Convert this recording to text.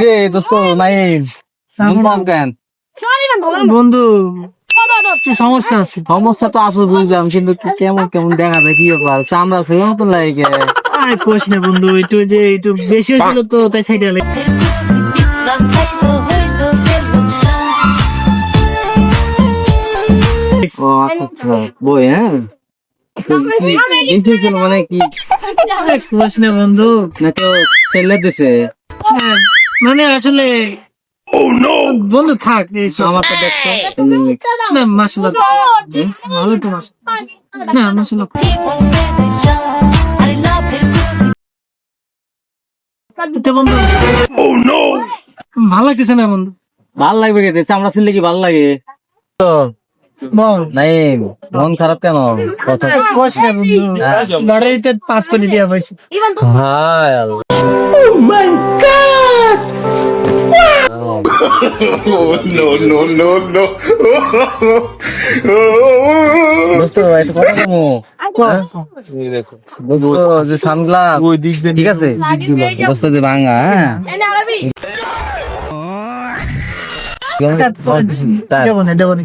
কিরে দোস্ত নাইম বুঝলাম কেন বন্ধু কি সমস্যা আছে? সমস্যা তো আসলে বুঝলাম, কিন্তু কেমন কেমন দেখা যায় কি ব্যাপার, চামড়া ফেলে মতন লাগে। আর কোশ না বন্ধু, একটু বেশি হয়েছিল তো তাই সাইডে ও আচ্ছা আচ্ছা, বই হ্যাঁ মানে কি কোশ না বন্ধু। না কেউ ছেলে দিছে? হ্যাঁ, মানে আসলে বন্ধু থাক এইসব। আমার তো দেখতো না মাশাআল্লাহ ভালো তো মাশাআল্লাহ। না মাশাআল্লাহ তো বন্ধু ভালো লাগতেছে না বন্ধু। ভাল লাগবে খেতে, চামড়া ছিলে কি ভাল লাগে? বল নাইম মন খারাপ কেন? কথা কোশ না বন্ধু, লটারিতে 5 কোটি টাকা পাইছি। হায় আল্লাহ। দোস্ত একটা কথা কমু, দোস্ত যে সানগ্লাস ঠিক আছে দোস্ত যে ভাঙা, হ্যাঁ আচ্ছা, দেবো না।